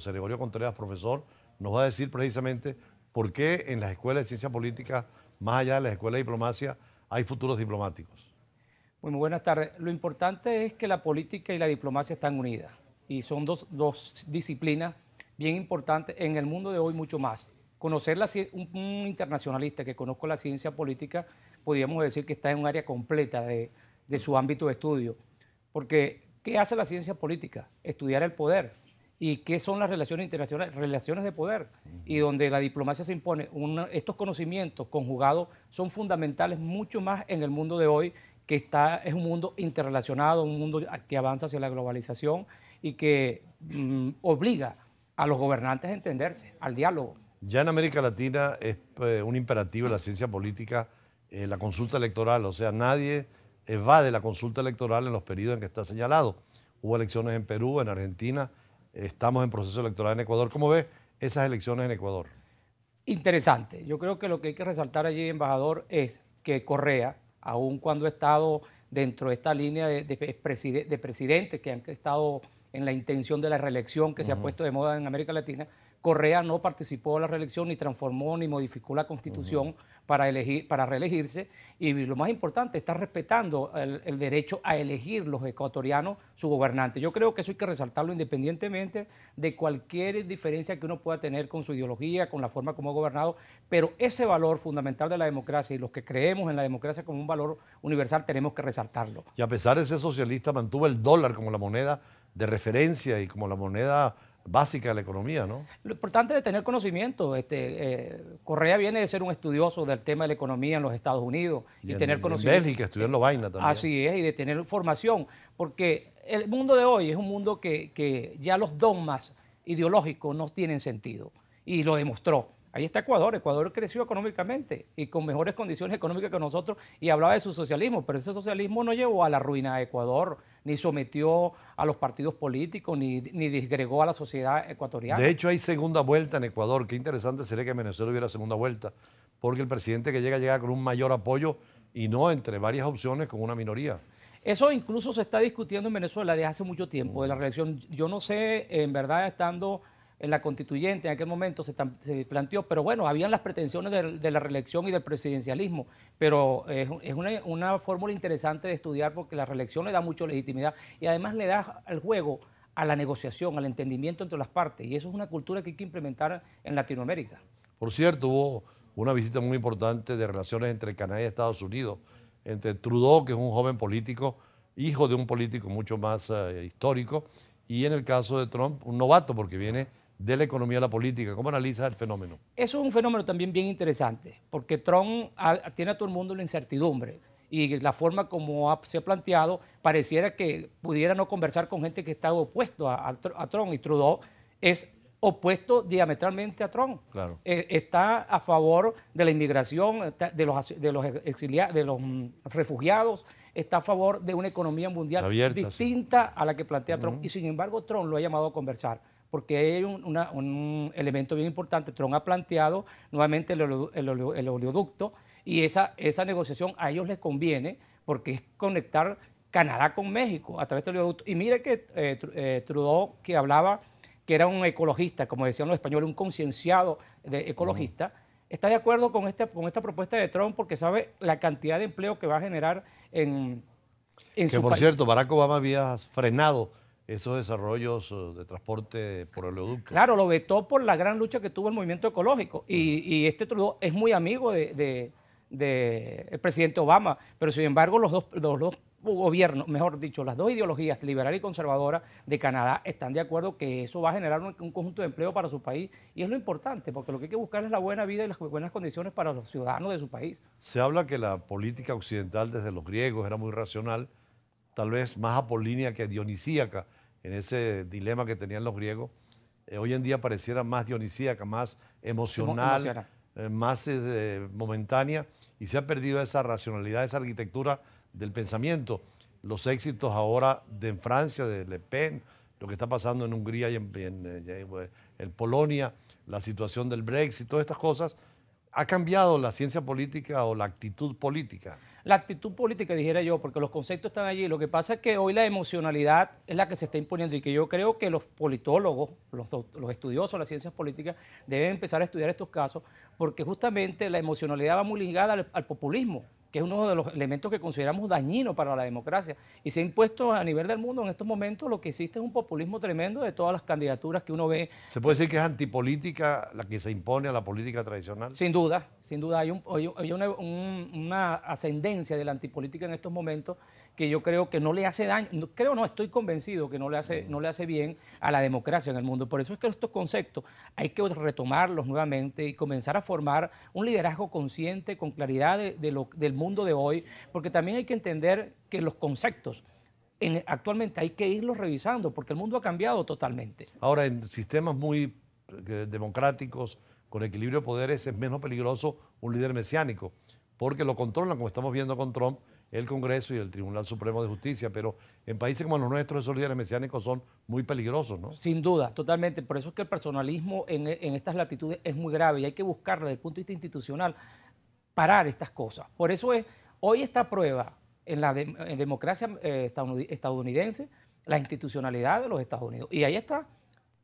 José Gregorio Contreras, profesor, nos va a decir precisamente por qué en las escuelas de ciencia política, más allá de las escuelas de diplomacia, hay futuros diplomáticos. Muy buenas tardes. Lo importante es que la política y la diplomacia están unidas y son dos disciplinas bien importantes en el mundo de hoy mucho más. Conocer un internacionalista que conozca la ciencia política, podríamos decir que está en un área completa de su ámbito de estudio. Porque, ¿qué hace la ciencia política? Estudiar el poder. ¿Y qué son las relaciones internacionales? Relaciones de poder. Y donde la diplomacia se impone, estos conocimientos conjugados son fundamentales mucho más en el mundo de hoy, que es un mundo interrelacionado, un mundo que avanza hacia la globalización y que obliga a los gobernantes a entenderse, al diálogo. Ya en América Latina es un imperativo de la ciencia política la consulta electoral, o sea, nadie evade la consulta electoral en los periodos en que está señalado. Hubo elecciones en Perú, en Argentina, estamos en proceso electoral en Ecuador. ¿Cómo ves esas elecciones en Ecuador? Interesante. Yo creo que lo que hay que resaltar allí, embajador, es que Correa, aun cuando ha estado dentro de esta línea de presidentes que han estado en la intención de la reelección que se ha puesto de moda en América Latina, Correa no participó en la reelección, ni transformó, ni modificó la Constitución para reelegirse. Y lo más importante, está respetando el derecho a elegir los ecuatorianos su gobernante. Yo creo que eso hay que resaltarlo independientemente de cualquier diferencia que uno pueda tener con su ideología, con la forma como ha gobernado, pero ese valor fundamental de la democracia y los que creemos en la democracia como un valor universal tenemos que resaltarlo. Y a pesar de ser socialista, mantuvo el dólar como la moneda de referencia y como la moneda básica de la economía, ¿no? Lo importante es tener conocimiento. Correa viene de ser un estudioso del tema de la economía en los Estados Unidos y tener conocimiento. En Bélgica, estudió en Lovaina también. Así es, y de tener formación, porque el mundo de hoy es un mundo que ya los dogmas ideológicos no tienen sentido, y lo demostró. Ahí está Ecuador. Ecuador creció económicamente y con mejores condiciones económicas que nosotros, y hablaba de su socialismo, pero ese socialismo no llevó a la ruina de Ecuador, ni sometió a los partidos políticos, ni disgregó a la sociedad ecuatoriana. De hecho, hay segunda vuelta en Ecuador. Qué interesante sería que en Venezuela hubiera segunda vuelta, porque el presidente que llega con un mayor apoyo y no entre varias opciones con una minoría. Eso incluso se está discutiendo en Venezuela desde hace mucho tiempo, de la reelección. Yo no sé, en verdad, estando en la constituyente en aquel momento se planteó, pero bueno, habían las pretensiones de la reelección y del presidencialismo, pero es una fórmula interesante de estudiar, porque la reelección le da mucha legitimidad y además le da al juego a la negociación, al entendimiento entre las partes, y eso es una cultura que hay que implementar en Latinoamérica. Por cierto, hubo una visita muy importante de relaciones entre Canadá y Estados Unidos, entre Trudeau, que es un joven político, hijo de un político mucho más histórico, y en el caso de Trump, un novato, porque viene de la economía a la política. ¿Cómo analiza el fenómeno? Eso es un fenómeno también bien interesante, porque Trump tiene a todo el mundo la incertidumbre, y la forma como se ha planteado pareciera que pudiera no conversar con gente que está opuesto a Trump, y Trudeau es opuesto diametralmente a Trump. Claro. Está a favor de la inmigración, de los exiliados, de los refugiados, está a favor de una economía mundial abierta, distinta a la que plantea Trump, y sin embargo Trump lo ha llamado a conversar, porque hay un elemento bien importante. Trump ha planteado nuevamente el oleoducto, y esa negociación a ellos les conviene, porque es conectar Canadá con México a través del oleoducto. Y mire que Trudeau, que hablaba que era un ecologista, como decían los españoles, un concienciado ecologista, está de acuerdo con esta propuesta de Trump, porque sabe la cantidad de empleo que va a generar en su país. Que por cierto, Barack Obama había frenado esos desarrollos de transporte por oleoducto. Claro, lo vetó por la gran lucha que tuvo el movimiento ecológico, y este Trudeau es muy amigo del presidente Obama, pero sin embargo los dos gobiernos, mejor dicho, las dos ideologías, liberal y conservadora de Canadá, están de acuerdo que eso va a generar un conjunto de empleo para su país, y es lo importante, porque lo que hay que buscar es la buena vida y las buenas condiciones para los ciudadanos de su país. Se habla que la política occidental desde los griegos era muy racional, tal vez más apolínea que dionisíaca, en ese dilema que tenían los griegos. Hoy en día pareciera más dionisíaca, más emocional, más momentánea, y se ha perdido esa racionalidad, esa arquitectura del pensamiento. Los éxitos ahora en Francia, de Le Pen, lo que está pasando en Hungría y en Polonia, la situación del Brexit, todas estas cosas ¿Ha cambiado la ciencia política o la actitud política? La actitud política, dijera yo, porque los conceptos están allí. Lo que pasa es que hoy la emocionalidad es la que se está imponiendo y que yo creo que los politólogos, los estudiosos de las ciencias políticas deben empezar a estudiar estos casos porque justamente la emocionalidad va muy ligada al populismo, que es uno de los elementos que consideramos dañinos para la democracia. Y se ha impuesto a nivel del mundo en estos momentos lo que existe es un populismo tremendo de todas las candidaturas que uno ve. ¿Se puede decir que es antipolítica la que se impone a la política tradicional? Sin duda, hay una ascendencia de la antipolítica en estos momentos que yo creo que no le hace daño, estoy convencido que no le hace bien a la democracia en el mundo. Por eso es que estos conceptos hay que retomarlos nuevamente y comenzar a formar un liderazgo consciente, con claridad del mundo de hoy, porque también hay que entender que los conceptos actualmente hay que irlos revisando, porque el mundo ha cambiado totalmente. Ahora, en sistemas muy democráticos, con equilibrio de poderes, es menos peligroso un líder mesiánico, porque lo controlan, como estamos viendo con Trump, el Congreso y el Tribunal Supremo de Justicia, pero en países como los nuestros esos líderes mesiánicos son muy peligrosos, ¿no? Sin duda, totalmente. Por eso es que el personalismo en estas latitudes es muy grave y hay que buscar desde el punto de vista institucional parar estas cosas. Por eso hoy está a prueba en la democracia estadounidense la institucionalidad de los Estados Unidos. Y ahí está.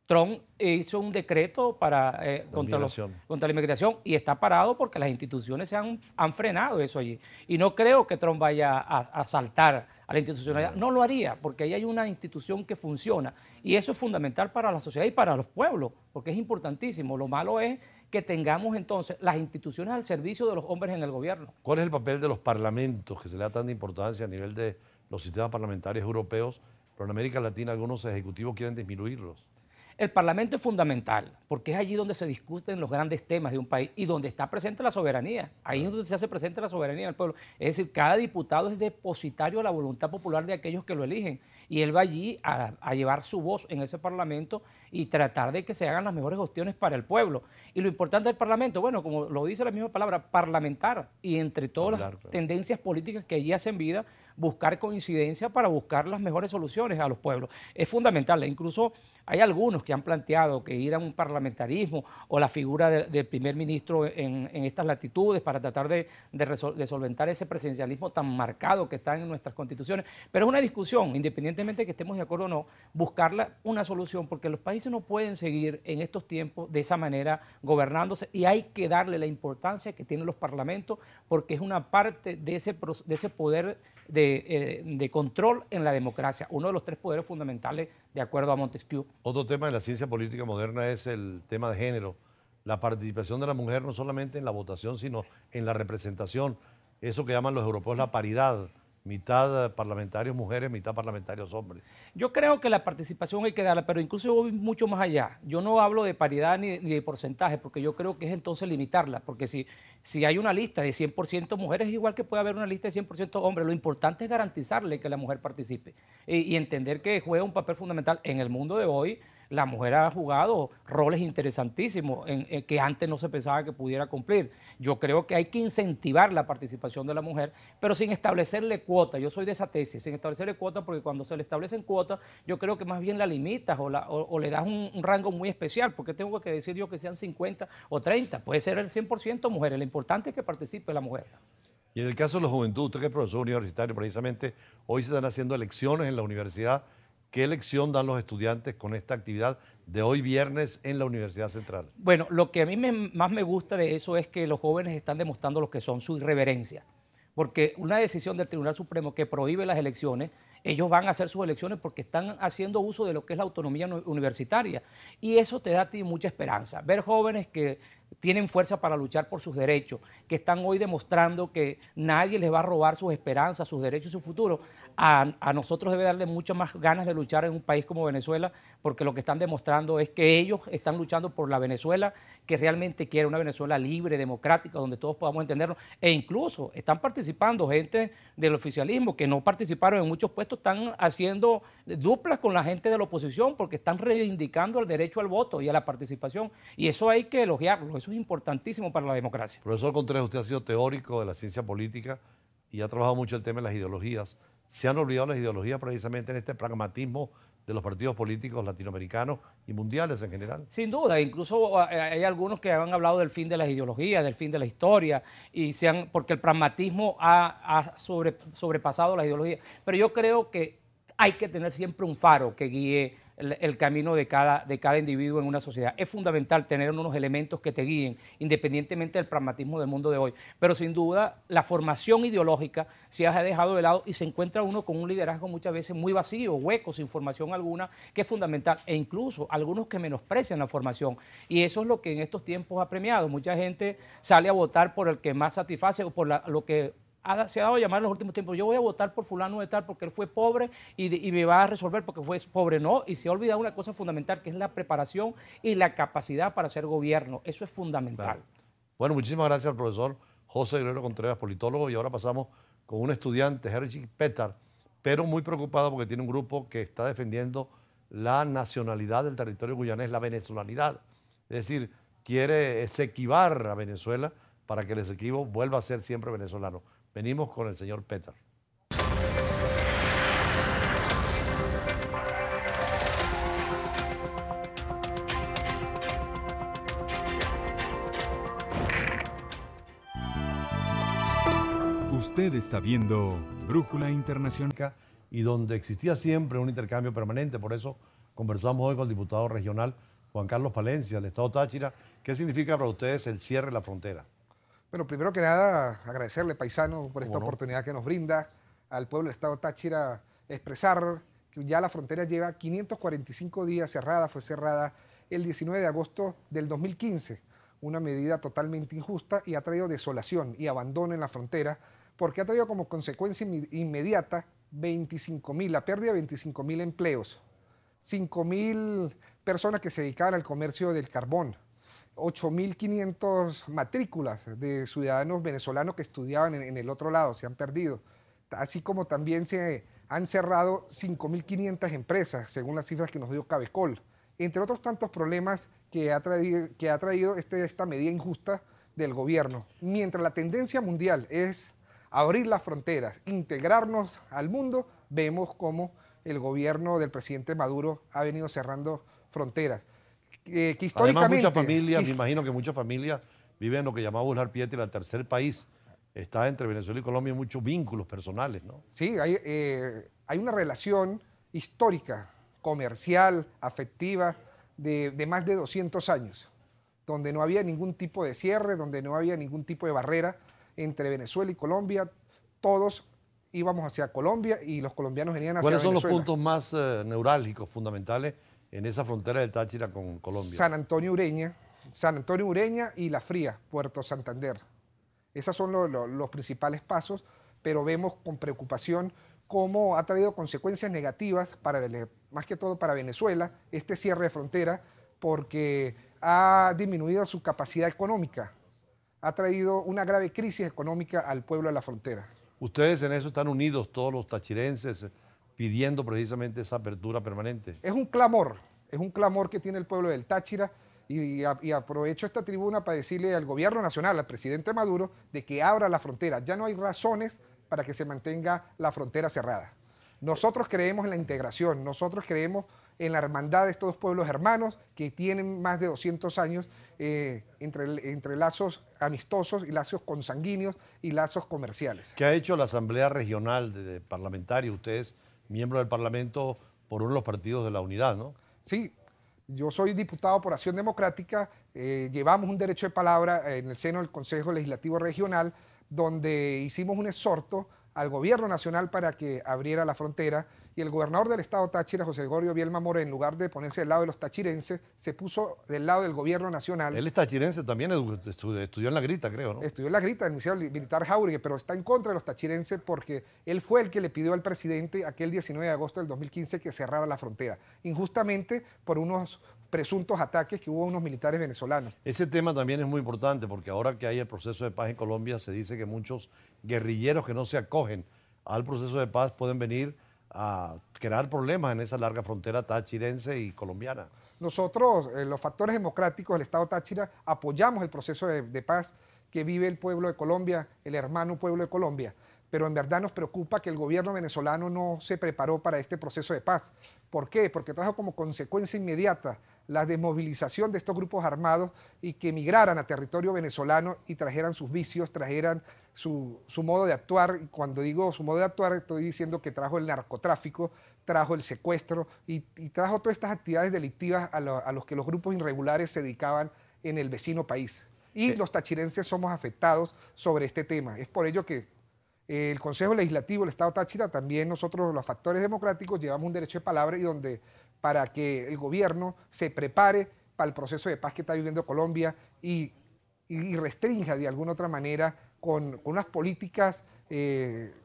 Trump hizo un decreto contra la inmigración y está parado porque las instituciones han frenado eso allí. Y no creo que Trump vaya a saltar a la institucionalidad. No lo haría porque ahí hay una institución que funciona y eso es fundamental para la sociedad y para los pueblos porque es importantísimo. Lo malo es que tengamos entonces las instituciones al servicio de los hombres en el gobierno. ¿Cuál es el papel de los parlamentos que se le da tanta importancia a nivel de los sistemas parlamentarios europeos? Pero en América Latina algunos ejecutivos quieren disminuirlos. El Parlamento es fundamental porque es allí donde se discuten los grandes temas de un país y donde está presente la soberanía. Ahí es donde se hace presente la soberanía del pueblo. Es decir, cada diputado es depositario de la voluntad popular de aquellos que lo eligen y él va allí a llevar su voz en ese Parlamento y tratar de que se hagan las mejores gestiones para el pueblo. Y lo importante del Parlamento, bueno, como lo dice la misma palabra, parlamentar y entre todas las tendencias políticas que allí hacen vida, buscar coincidencia para buscar las mejores soluciones a los pueblos. Es fundamental. Incluso hay algunos que han planteado que ir a un parlamentarismo o la figura del primer ministro en estas latitudes para tratar de solventar ese presidencialismo tan marcado que está en nuestras constituciones. Pero es una discusión, independientemente de que estemos de acuerdo o no, buscarla una solución, porque los países no pueden seguir en estos tiempos de esa manera gobernándose y hay que darle la importancia que tienen los parlamentos porque es una parte de ese poder de control en la democracia, uno de los tres poderes fundamentales de acuerdo a Montesquieu. Otro tema de la ciencia política moderna es el tema de género, la participación de la mujer no solamente en la votación, sino en la representación, eso que llaman los europeos la paridad, mitad parlamentarios mujeres, mitad parlamentarios hombres. Yo creo que la participación hay que darla, pero incluso yo voy mucho más allá. Yo no hablo de paridad ni de porcentaje, porque yo creo que es entonces limitarla, porque si hay una lista de 100% mujeres, es igual que puede haber una lista de 100% hombres. Lo importante es garantizarle que la mujer participe y entender que juega un papel fundamental en el mundo de hoy. La mujer ha jugado roles interesantísimos que antes no se pensaba que pudiera cumplir. Yo creo que hay que incentivar la participación de la mujer, pero sin establecerle cuotas. Yo soy de esa tesis, sin establecerle cuotas, porque cuando se le establecen cuotas, yo creo que más bien la limitas o le das un rango muy especial, porque tengo que decir yo que sean 50 o 30. Puede ser el 100% mujeres. Lo importante es que participe la mujer. Y en el caso de la juventud, usted que es profesor universitario, precisamente hoy se están haciendo elecciones en la universidad. ¿Qué lección dan los estudiantes con esta actividad de hoy viernes en la Universidad Central? Bueno, lo que a mí más me gusta de eso es que los jóvenes están demostrando lo que son, su irreverencia. Porque una decisión del Tribunal Supremo que prohíbe las elecciones, ellos van a hacer sus elecciones porque están haciendo uso de lo que es la autonomía universitaria. Y eso te da a ti mucha esperanza. Ver jóvenes que tienen fuerza para luchar por sus derechos, que están hoy demostrando que nadie les va a robar sus esperanzas, sus derechos y su futuro, a nosotros debe darle muchas más ganas de luchar en un país como Venezuela, porque lo que están demostrando es que ellos están luchando por la Venezuela que realmente quiere, una Venezuela libre, democrática, donde todos podamos entendernos, e incluso están participando gente del oficialismo que no participaron en muchos puestos, están haciendo duplas con la gente de la oposición porque están reivindicando el derecho al voto y a la participación, y eso hay que elogiarlo. Eso es importantísimo para la democracia. Profesor Contreras, usted ha sido teórico de la ciencia política y ha trabajado mucho el tema de las ideologías. se han olvidado las ideologías precisamente en este pragmatismo de los partidos políticos latinoamericanos y mundiales en general. Sin duda, incluso hay algunos que han hablado del fin de las ideologías, del fin de la historia, porque el pragmatismo ha sobrepasado las ideologías. Pero yo creo que hay que tener siempre un faro que guíe el camino de cada individuo en una sociedad. Es fundamental tener unos elementos que te guíen, independientemente del pragmatismo del mundo de hoy. Pero sin duda, la formación ideológica se ha dejado de lado y se encuentra uno con un liderazgo muchas veces muy vacío, hueco, sin formación alguna, que es fundamental. E incluso algunos que menosprecian la formación. Y eso es lo que en estos tiempos ha premiado. Mucha gente sale a votar por el que más satisface o por lo que se ha dado a llamar en los últimos tiempos. Yo voy a votar por fulano de tal porque él fue pobre y me va a resolver porque fue pobre. No, y se ha olvidado una cosa fundamental, que es la preparación y la capacidad para hacer gobierno. Eso es fundamental. Claro. Bueno, muchísimas gracias al profesor José Gregorio Contreras, politólogo, y ahora pasamos con un estudiante, Hershey Petar, pero muy preocupado porque tiene un grupo que está defendiendo la nacionalidad del territorio guyanés, la venezolanidad. Es decir, quiere esequivar a Venezuela para que el Esequibo vuelva a ser siempre venezolano. Venimos con el señor Petar. Usted está viendo Brújula Internacional. Y donde existía siempre un intercambio permanente. Por eso conversamos hoy con el diputado regional Juan Carlos Palencia, del Estado Táchira. ¿Qué significa para ustedes el cierre de la frontera? Bueno, primero que nada, agradecerle, paisano, por esta oportunidad que nos brinda al pueblo del Estado Táchira, expresar que ya la frontera lleva 545 días cerrada, fue cerrada el 19 de agosto del 2015, una medida totalmente injusta y ha traído desolación y abandono en la frontera, porque ha traído como consecuencia inmediata la pérdida de 25.000 empleos, 5.000 personas que se dedicaban al comercio del carbón, 8.500 matrículas de ciudadanos venezolanos que estudiaban en el otro lado, se han perdido, así como también se han cerrado 5.500 empresas, según las cifras que nos dio Cabecol, entre otros tantos problemas que ha traído esta medida injusta del gobierno. Mientras la tendencia mundial es abrir las fronteras, integrarnos al mundo, vemos cómo el gobierno del presidente Maduro ha venido cerrando fronteras. Que históricamente, además, muchas familias, me imagino que muchas familias viven en lo que llamaba Burjar Pietri, el tercer país. Está entre Venezuela y Colombia muchos vínculos personales, ¿no? Sí, hay una relación histórica, comercial, afectiva, de más de 200 años, donde no había ningún tipo de cierre, donde no había ningún tipo de barrera entre Venezuela y Colombia. Todos íbamos hacia Colombia y los colombianos venían hacia Venezuela. ¿Cuáles son los puntos más neurálgicos, fundamentales, en esa frontera del Táchira con Colombia? San Antonio Ureña y La Fría, Puerto Santander. Esos son los principales pasos, pero vemos con preocupación cómo ha traído consecuencias negativas, más que todo para Venezuela, este cierre de frontera, porque ha disminuido su capacidad económica, ha traído una grave crisis económica al pueblo de la frontera. Ustedes en eso están unidos, todos los tachirenses, pidiendo precisamente esa apertura permanente. Es un clamor que tiene el pueblo del Táchira y aprovecho esta tribuna para decirle al gobierno nacional, al presidente Maduro, de que abra la frontera. Ya no hay razones para que se mantenga la frontera cerrada. Nosotros creemos en la integración, nosotros creemos en la hermandad de estos dos pueblos hermanos que tienen más de 200 años entre lazos amistosos y lazos consanguíneos y lazos comerciales. ¿Qué ha hecho la Asamblea Regional de Parlamentarios? Ustedes, miembros del Parlamento por uno de los partidos de la unidad, ¿no? Sí, yo soy diputado por Acción Democrática, llevamos un derecho de palabra en el seno del Consejo Legislativo Regional, donde hicimos un exhorto al gobierno nacional para que abriera la frontera, y el gobernador del estado Táchira, José Gregorio Bielma Moré, en lugar de ponerse del lado de los tachirenses, se puso del lado del gobierno nacional. Él es tachirense también, estudió en La Grita, creo, ¿no? Estudió en La Grita, en el Liceo Militar Jáuregui, pero está en contra de los tachirenses porque él fue el que le pidió al presidente aquel 19 de agosto del 2015 que cerrara la frontera, injustamente por unos presuntos ataques que hubo a unos militares venezolanos. Ese tema también es muy importante porque ahora que hay el proceso de paz en Colombia, se dice que muchos guerrilleros que no se acogen al proceso de paz pueden venir a crear problemas en esa larga frontera tachirense y colombiana. Nosotros, los factores democráticos del Estado Táchira, apoyamos el proceso de paz que vive el pueblo de Colombia, el hermano pueblo de Colombia, pero en verdad nos preocupa que el gobierno venezolano no se preparó para este proceso de paz. ¿Por qué? Porque trajo como consecuencia inmediata la desmovilización de estos grupos armados y que migraran a territorio venezolano y trajeran sus vicios, trajeran su modo de actuar. Y cuando digo su modo de actuar, estoy diciendo que trajo el narcotráfico, trajo el secuestro y trajo todas estas actividades delictivas a los que los grupos irregulares se dedicaban en el vecino país. Y los tachirenses somos afectados sobre este tema. Es por ello que el Consejo Legislativo del Estado Táchira, también nosotros los factores democráticos llevamos un derecho de palabra y donde para que el gobierno se prepare para el proceso de paz que está viviendo Colombia y restrinja de alguna otra manera con unas políticas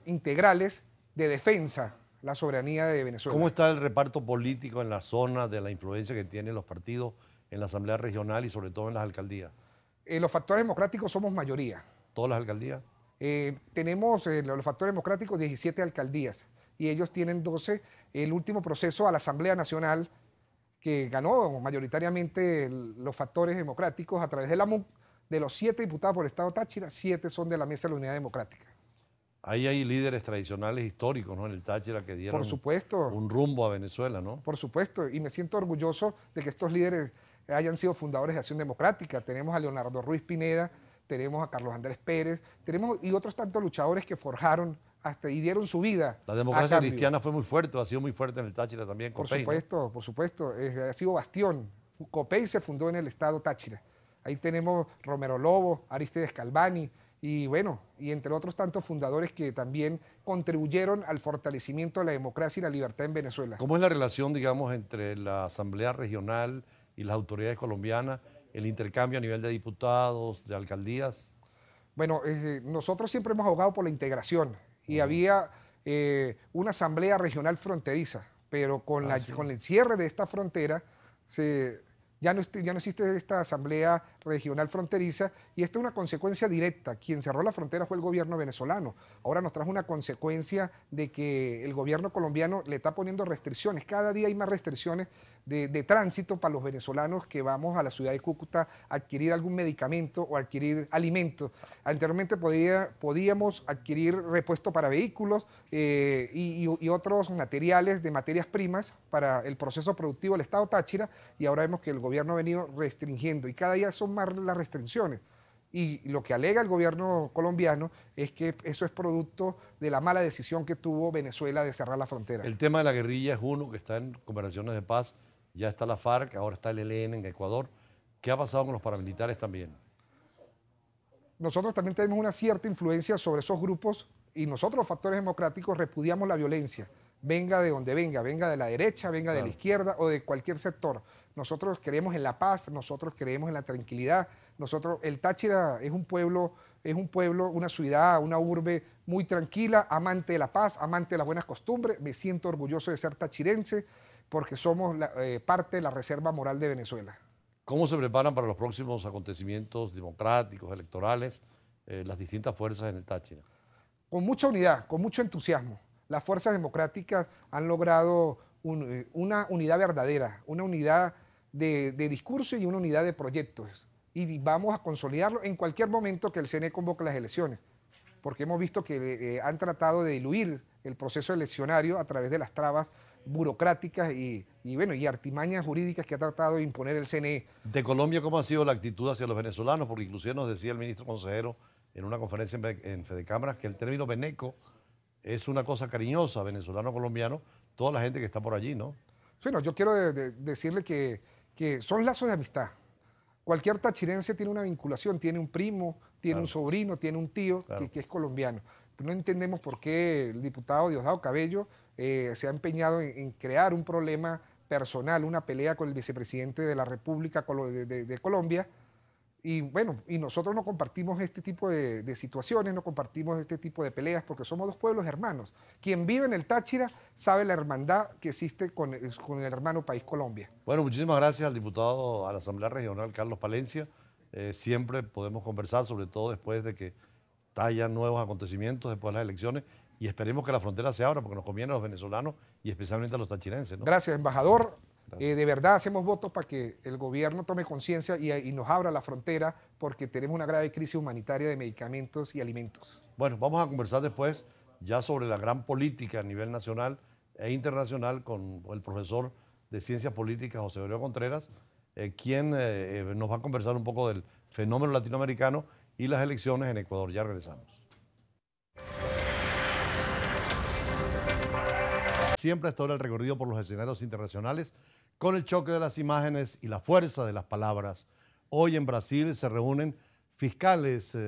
integrales de defensa la soberanía de Venezuela. ¿Cómo está el reparto político en la zona de la influencia que tienen los partidos en la Asamblea Regional y sobre todo en las alcaldías? Los factores democráticos somos mayoría. ¿Todas las alcaldías? Tenemos los factores democráticos 17 alcaldías y ellos tienen 12. El último proceso a la Asamblea Nacional que ganó mayoritariamente los factores democráticos a través de la MUC, de los 7 diputados por el Estado Táchira, 7 son de la Mesa de la Unidad Democrática. Ahí hay líderes tradicionales históricos, ¿no?, en el Táchira que dieron por supuesto, un rumbo a Venezuela, ¿no? Por supuesto, y me siento orgulloso de que estos líderes hayan sido fundadores de Acción Democrática. Tenemos a Leonardo Ruiz Pineda, tenemos a Carlos Andrés Pérez, tenemos y otros tantos luchadores que forjaron hasta y dieron su vida. La democracia cristiana fue muy fuerte, ha sido muy fuerte en el Táchira también. Por supuesto, ¿no? Por supuesto, ha sido bastión. COPEI se fundó en el estado Táchira. Ahí tenemos Romero Lobo, Aristides Calvani y bueno, y entre otros tantos fundadores que también contribuyeron al fortalecimiento de la democracia y la libertad en Venezuela. ¿Cómo es la relación, digamos, entre la Asamblea Regional y las autoridades colombianas, el intercambio a nivel de diputados, de alcaldías? Bueno, nosotros siempre hemos abogado por la integración y había una asamblea regional fronteriza, pero con el cierre de esta frontera ya no existe esta asamblea regional fronteriza y esto es una consecuencia directa. Quien cerró la frontera fue el gobierno venezolano. Ahora nos trajo una consecuencia de que el gobierno colombiano le está poniendo restricciones. Cada día hay más restricciones de tránsito para los venezolanos que vamos a la ciudad de Cúcuta a adquirir algún medicamento o adquirir alimentos. Anteriormente podíamos adquirir repuesto para vehículos y otros materiales de materias primas para el proceso productivo del Estado Táchira y ahora vemos que el gobierno ha venido restringiendo y cada día son más las restricciones. Y lo que alega el gobierno colombiano es que eso es producto de la mala decisión que tuvo Venezuela de cerrar la frontera. El tema de la guerrilla es uno que está en conversaciones de paz. Ya está la FARC, ahora está el ELN en Ecuador. ¿Qué ha pasado con los paramilitares también? Nosotros también tenemos una cierta influencia sobre esos grupos y nosotros los factores democráticos repudiamos la violencia, venga de donde venga de la derecha, venga de la izquierda o de cualquier sector. Nosotros creemos en la paz, nosotros creemos en la tranquilidad. El Táchira es un pueblo, una ciudad, una urbe muy tranquila, amante de la paz, amante de las buenas costumbres. Me siento orgulloso de ser tachirense porque somos parte de la reserva moral de Venezuela. ¿Cómo se preparan para los próximos acontecimientos democráticos, electorales, las distintas fuerzas en el Táchira? Con mucha unidad, con mucho entusiasmo. Las fuerzas democráticas han logrado una unidad verdadera, una unidad de discurso y una unidad de proyectos. Y vamos a consolidarlo en cualquier momento que el CNE convoque las elecciones, porque hemos visto que han tratado de diluir el proceso eleccionario a través de las trabas burocráticas y artimañas jurídicas que ha tratado de imponer el CNE. De Colombia, ¿cómo ha sido la actitud hacia los venezolanos? Porque inclusive nos decía el ministro consejero en una conferencia en Fedecámaras que el término veneco es una cosa cariñosa, venezolano-colombiano, toda la gente que está por allí, ¿no? Bueno, yo quiero decirle que son lazos de amistad. Cualquier tachirense tiene una vinculación, tiene un primo, tiene un sobrino, tiene un tío que es colombiano. No entendemos por qué el diputado Diosdado Cabello se ha empeñado en crear un problema personal, una pelea con el vicepresidente de la República de Colombia. Y bueno, y nosotros no compartimos este tipo de situaciones, no compartimos este tipo de peleas porque somos dos pueblos hermanos. Quien vive en el Táchira sabe la hermandad que existe con el hermano país Colombia. Bueno, muchísimas gracias al diputado a la Asamblea Regional, Carlos Palencia. Siempre podemos conversar, sobre todo después de que hayan nuevos acontecimientos, después de las elecciones, y esperemos que la frontera se abra porque nos conviene a los venezolanos y especialmente a los tachirenses, ¿no? Gracias, embajador. De verdad hacemos votos para que el gobierno tome conciencia y nos abra la frontera porque tenemos una grave crisis humanitaria de medicamentos y alimentos. Bueno, vamos a conversar después ya sobre la gran política a nivel nacional e internacional con el profesor de Ciencias Políticas, José Gregorio Contreras, quien nos va a conversar un poco del fenómeno latinoamericano y las elecciones en Ecuador. Ya regresamos. Siempre hasta ahora el recorrido por los escenarios internacionales con el choque de las imágenes y la fuerza de las palabras. Hoy en Brasil se reúnen fiscales,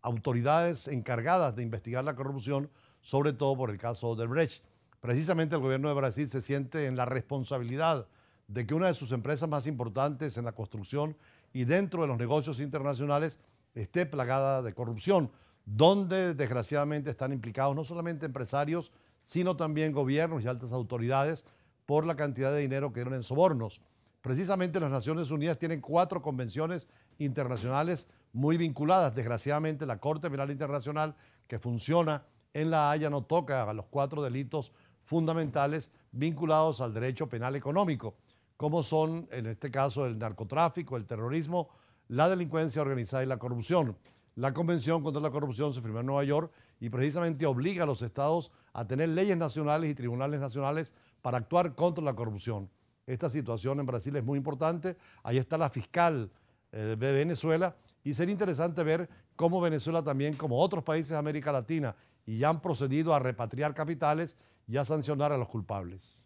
autoridades encargadas de investigar la corrupción, sobre todo por el caso Odebrecht. Precisamente el gobierno de Brasil se siente en la responsabilidad de que una de sus empresas más importantes en la construcción y dentro de los negocios internacionales esté plagada de corrupción, donde desgraciadamente están implicados no solamente empresarios, sino también gobiernos y altas autoridades por la cantidad de dinero que dieron en sobornos. Precisamente las Naciones Unidas tienen 4 convenciones internacionales muy vinculadas. Desgraciadamente la Corte Penal Internacional, que funciona en La Haya, no toca a los 4 delitos fundamentales vinculados al derecho penal económico, como son en este caso el narcotráfico, el terrorismo, la delincuencia organizada y la corrupción. La Convención contra la Corrupción se firmó en Nueva York y precisamente obliga a los estados a tener leyes nacionales y tribunales nacionales para actuar contra la corrupción. Esta situación en Brasil es muy importante. Ahí está la fiscal de Venezuela y sería interesante ver cómo Venezuela también, como otros países de América Latina, y ya han procedido a repatriar capitales y a sancionar a los culpables.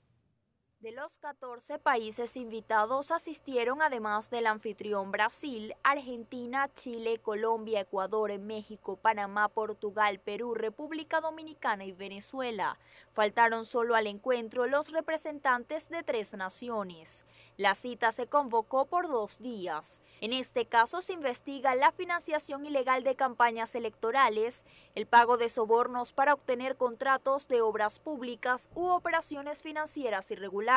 De los 14 países invitados asistieron, además del anfitrión Brasil, Argentina, Chile, Colombia, Ecuador, México, Panamá, Portugal, Perú, República Dominicana y Venezuela. Faltaron solo al encuentro los representantes de 3 naciones. La cita se convocó por 2 días. En este caso se investiga la financiación ilegal de campañas electorales, el pago de sobornos para obtener contratos de obras públicas u operaciones financieras irregulares.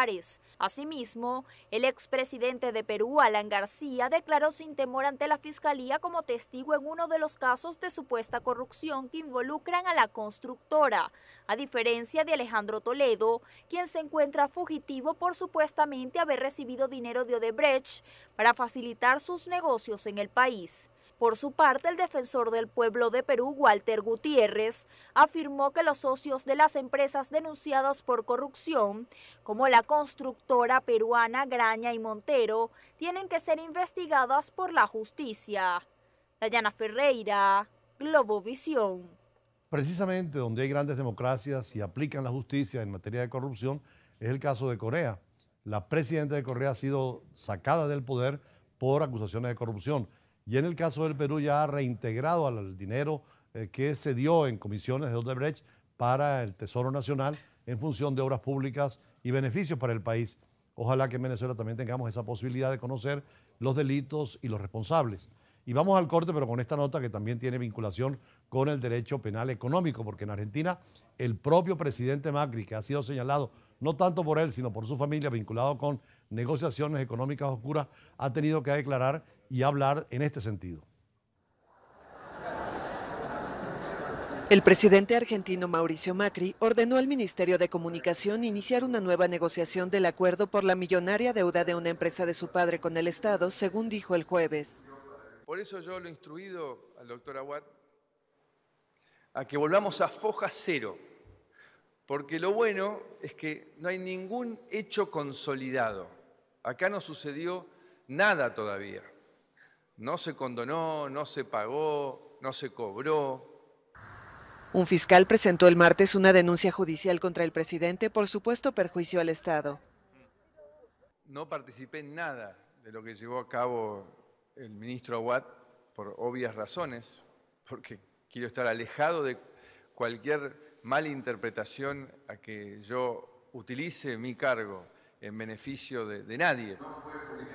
Asimismo, el expresidente de Perú, Alan García, declaró sin temor ante la Fiscalía como testigo en uno de los casos de supuesta corrupción que involucran a la constructora, a diferencia de Alejandro Toledo, quien se encuentra fugitivo por supuestamente haber recibido dinero de Odebrecht para facilitar sus negocios en el país. Por su parte, el defensor del pueblo de Perú, Walter Gutiérrez, afirmó que los socios de las empresas denunciadas por corrupción, como la constructora peruana Graña y Montero, tienen que ser investigadas por la justicia. Dayana Ferreira, Globovisión. Precisamente donde hay grandes democracias y aplican la justicia en materia de corrupción es el caso de Corea. La presidenta de Corea ha sido sacada del poder por acusaciones de corrupción. Y en el caso del Perú ya ha reintegrado al dinero que se dio en comisiones de Odebrecht para el Tesoro Nacional en función de obras públicas y beneficios para el país. Ojalá que en Venezuela también tengamos esa posibilidad de conocer los delitos y los responsables. Y vamos al corte, pero con esta nota que también tiene vinculación con el derecho penal económico, porque en Argentina el propio presidente Macri, que ha sido señalado no tanto por él, sino por su familia, vinculado con negociaciones económicas oscuras, ha tenido que declarar y hablar en este sentido. El presidente argentino Mauricio Macri ordenó al Ministerio de Comunicación iniciar una nueva negociación del acuerdo por la millonaria deuda de una empresa de su padre con el Estado, según dijo el jueves. Por eso yo lo he instruido al doctor Aguad a que volvamos a foja cero, porque lo bueno es que no hay ningún hecho consolidado. Acá no sucedió nada todavía. No se condonó, no se pagó, no se cobró. Un fiscal presentó el martes una denuncia judicial contra el presidente por supuesto perjuicio al Estado. No participé en nada de lo que llevó a cabo el ministro Aguad por obvias razones, porque quiero estar alejado de cualquier mala interpretación a que yo utilice mi cargo en beneficio de nadie.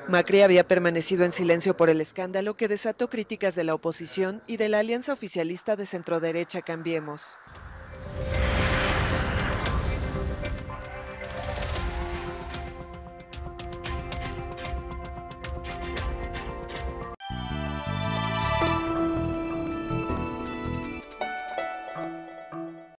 Macri había permanecido en silencio por el escándalo que desató críticas de la oposición y de la alianza oficialista de centroderecha Cambiemos.